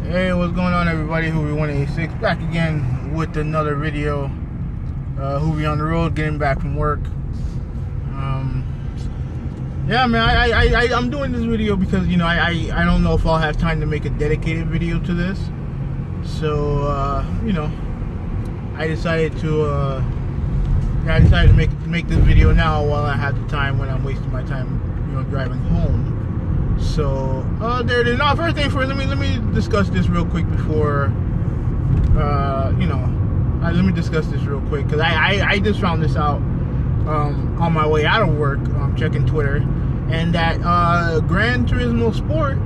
Hey, what's going on, everybody? Hoovy186 back again with another video. Hoovy on the road, getting back from work. Yeah, man, I'm doing this video because I don't know if I'll have time to make a dedicated video to this. So I decided to make this video now while I have the time when I'm wasting my time driving home. So there it is. Now, first thing first, let me discuss this real quick before let me discuss this real quick because I just found this out on my way out of work, checking Twitter, and that Gran Turismo Sport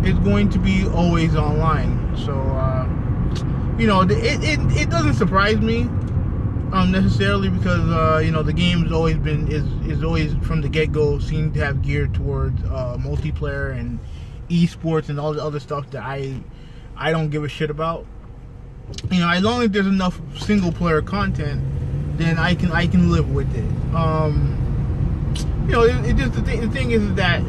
is going to be always online. So it doesn't surprise me necessarily because the game's always been is always from the get-go seemed to have geared towards multiplayer and esports and all the other stuff that I don't give a shit about. As long as there's enough single player content, then I can live with it. It just the thing is that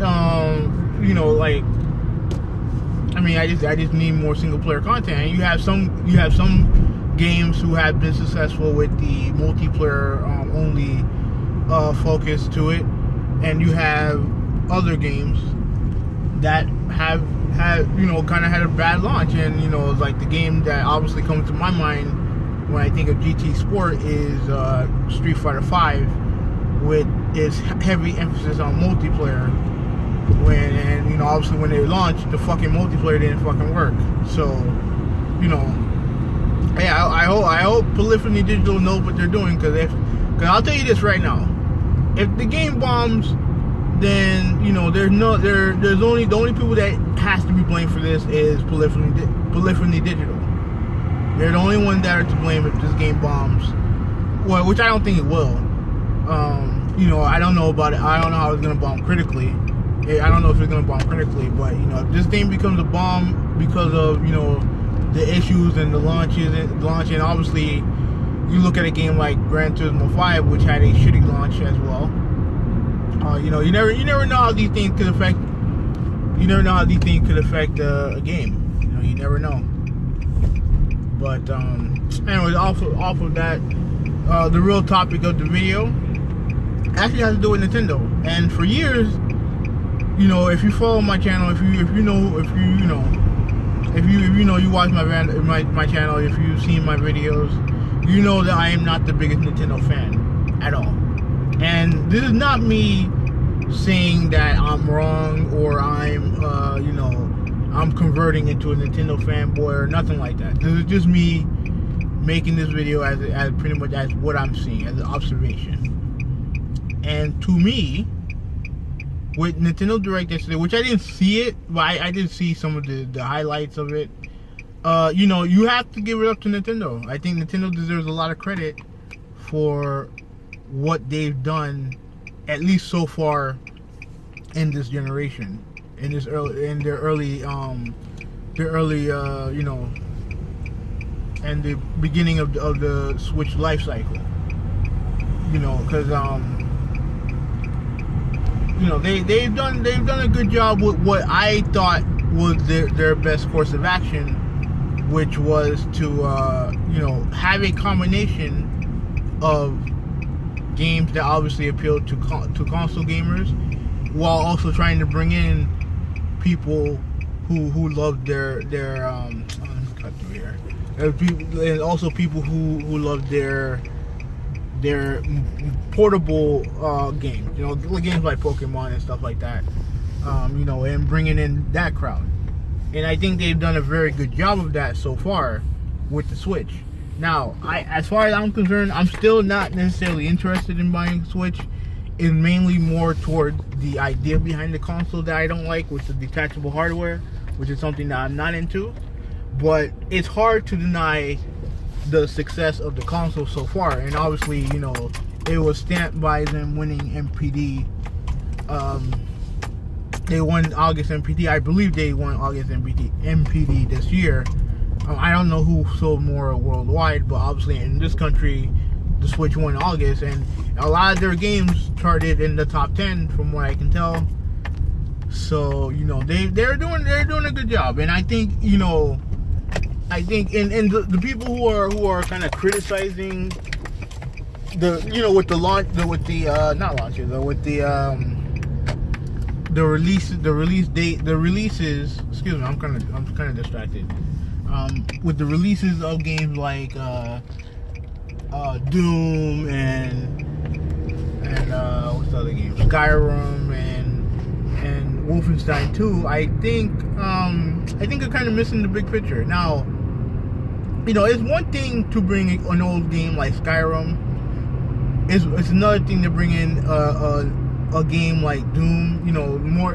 I just need more single player content. And you have some games who have been successful with the multiplayer only focus to it, and you have other games that have kind of had a bad launch. And like the game that obviously comes to my mind when I think of GT Sport is Street Fighter V, with its heavy emphasis on multiplayer. Obviously when they launched, the fucking multiplayer didn't fucking work. So yeah, I hope Polyphony Digital knows what they're doing, because I'll tell you this right now: if the game bombs, then there's only the only people that has to be blamed for this is Polyphony Digital. They're the only ones that are to blame if this game bombs. Well, which I don't think it will. I don't know about it. I don't know how it's gonna bomb critically. I don't know if it's gonna bomb critically, but if this game becomes a bomb because of the issues and the launch, and obviously you look at a game like Gran Turismo 5, which had a shitty launch as well. You never know how these things could affect. You never know how these things could affect a game. You never know. But anyways, off of that, the real topic of the video actually has to do with Nintendo. And for years, if you follow my channel, if you watch my channel, if you've seen my videos, you know that I am not the biggest Nintendo fan at all. And this is not me saying that I'm wrong or I'm converting into a Nintendo fanboy or nothing like that. This is just me making this video as pretty much as what I'm seeing, as an observation. And to me, with Nintendo Direct yesterday, which I didn't see it, but I did see some of the highlights of it. You have to give it up to Nintendo. I think Nintendo deserves a lot of credit for what they've done, at least so far in this generation, in their early and the beginning of the Switch life cycle. Because they've done a good job with what I thought was their best course of action, which was to have a combination of games that obviously appeal to console gamers, while also trying to bring in people who love their let me cut through here. And also people who love their portable games, games like Pokemon and stuff like that, and bringing in that crowd. And I think they've done a very good job of that so far with the Switch. Now, as far as I'm concerned, I'm still not necessarily interested in buying a Switch. It's mainly more toward the idea behind the console that I don't like, with the detachable hardware, which is something that I'm not into. But it's hard to deny the success of the console so far, and obviously, it was stamped by them winning MPD. They won August MPD. I believe they won August MPD this year. I don't know who sold more worldwide, but obviously in this country, the Switch won August, and a lot of their games charted in the top 10, from what I can tell. So they're doing a good job, and I think I think, and the people who are kind of criticizing the, you know, with the launch, with the not launches, with the release date, the releases. Excuse me, I'm kind of distracted. With the releases of games like Doom and what's the other game? Skyrim and Wolfenstein 2. I think they're kind of missing the big picture. Now, you know, it's one thing to bring an old game like Skyrim. It's another thing to bring in a game like Doom. You know, more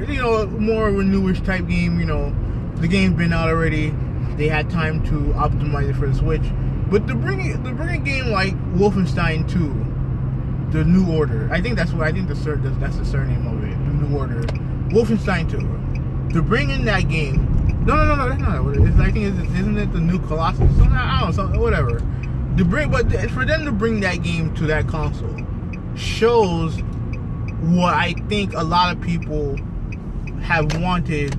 of a newish type game. You know, the game's been out already. They had time to optimize it for the Switch. But to bring a game like Wolfenstein 2, The New Order. I think that's the surname of it. The New Order. Wolfenstein 2. To bring in that game. No, that's not what it is. I think isn't it the New Colossus? I don't know, something, whatever. But for them to bring that game to that console shows what I think a lot of people have wanted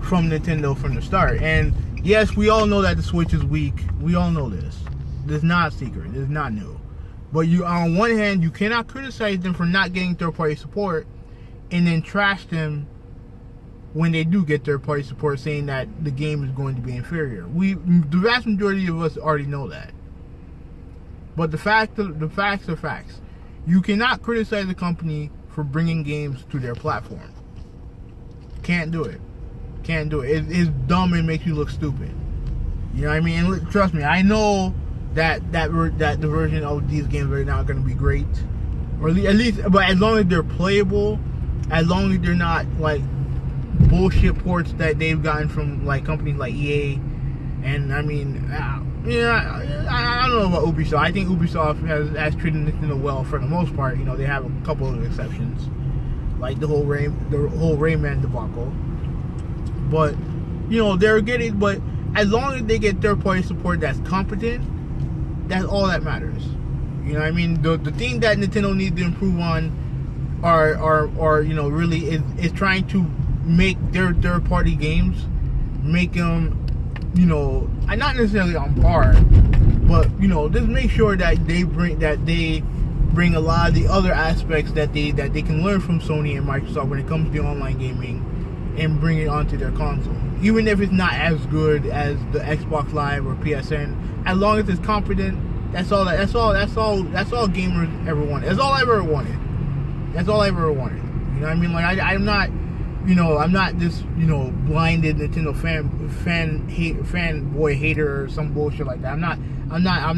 from Nintendo from the start. And yes, we all know that the Switch is weak. We all know this. It's not a secret. It's not new. But on one hand, you cannot criticize them for not getting third-party support, and then trash them when they do get third-party support, saying that the game is going to be inferior. The vast majority of us already know that. But the facts are facts. You cannot criticize a company for bringing games to their platform. Can't do it. It's dumb and makes you look stupid. You know what I mean? And trust me, I know that the version of these games are not going to be great, or at least, but as long as they're playable, as long as they're not like bullshit ports that they've gotten from like companies like EA, and I mean, I don't know about Ubisoft. I think Ubisoft has treated Nintendo well for the most part. You know, they have a couple of exceptions, like the whole Rayman debacle. But you know, but as long as they get third-party support that's competent, that's all that matters. You know what I mean? The thing that Nintendo needs to improve on are you know, really is trying to make their third-party games, make them, you know, not necessarily on par, but you know, just make sure that they bring a lot of the other aspects that they can learn from Sony and Microsoft when it comes to online gaming, and bring it onto their console. Even if it's not as good as the Xbox Live or PSN, as long as it's competent, that's all gamers ever wanted. That's all I ever wanted. You know what I mean? Like I'm not, you know, I'm not this, you know, blinded Nintendo fanboy hater or some bullshit like that. I'm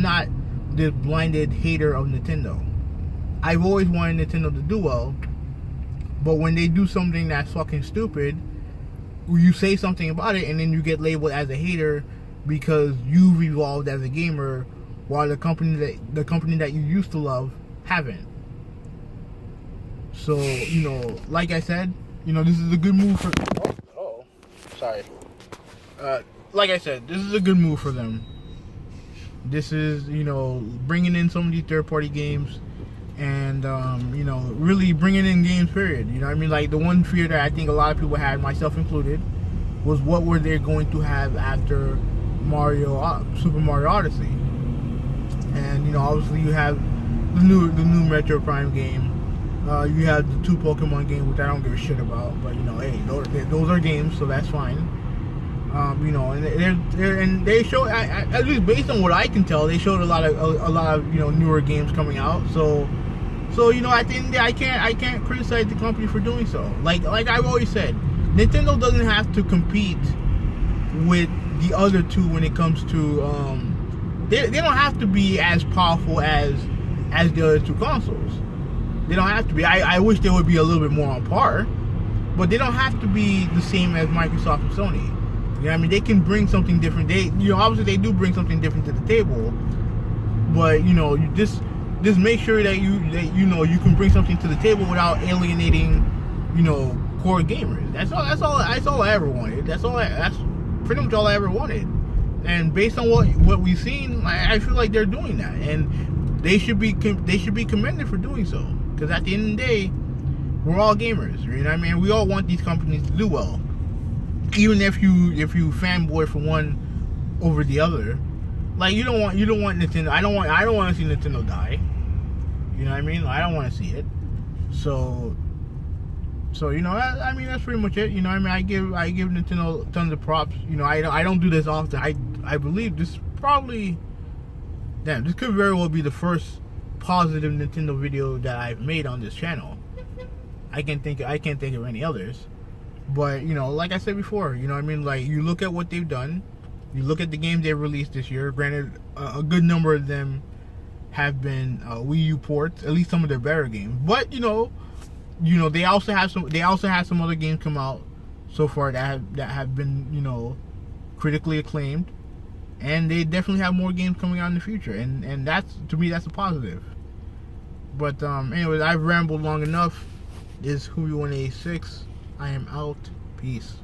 not this blinded hater of Nintendo. I've always wanted Nintendo to do well, but when they do something that's fucking stupid, you say something about it and then you get labeled as a hater because you've evolved as a gamer while the company that you used to love haven't. So, you know, like I said, you know, this is a good move for... sorry. Like I said, this is a good move for them. This is, you know, bringing in some of these third-party games and, you know, really bringing in games, period. You know what I mean? Like, the one fear that I think a lot of people had, myself included, was what were they going to have after Super Mario Odyssey. And, you know, obviously you have the new Metro Prime game. You have the 2 Pokemon game, which I don't give a shit about, but you know, hey, those are games, so that's fine. You know, and they show, at least based on what I can tell, they showed a lot of you know, newer games coming out. So you know, at the end of the day, I can't criticize the company for doing so. Like I've always said, Nintendo doesn't have to compete with the other two when it comes to they don't have to be as powerful as the other two consoles. They don't have to be. I wish they would be a little bit more on par, but they don't have to be the same as Microsoft and Sony. You know what I mean? They can bring something different. You know, obviously they do bring something different to the table, but you know, you just make sure that you know, you can bring something to the table without alienating, you know, core gamers. That's all I ever wanted. That's pretty much all I ever wanted. And based on what we've seen, I feel like they're doing that, and they should be commended for doing so. Because at the end of the day, we're all gamers. You know what I mean? We all want these companies to do well. Even if you fanboy for one over the other. Like you don't want Nintendo. I don't want to see Nintendo die. You know what I mean? I don't want to see it. So you know, I mean that's pretty much it. You know, I mean I give Nintendo tons of props. You know, I don't do this often. I believe this probably, damn, this could very well be the first positive Nintendo video that I've made on this channel. I can't think of any others. But you know, like I said before, you know what I mean, like you look at what they've done, you look at the games they've released this year. Granted, a good number of them have been Wii U ports, at least some of their better games. But you know they also have some other games come out so far that have been, you know, critically acclaimed, and they definitely have more games coming out in the future, and that's, to me, that's a positive. But anyways, I've rambled long enough. This is Who You Want 86. I am out. Peace.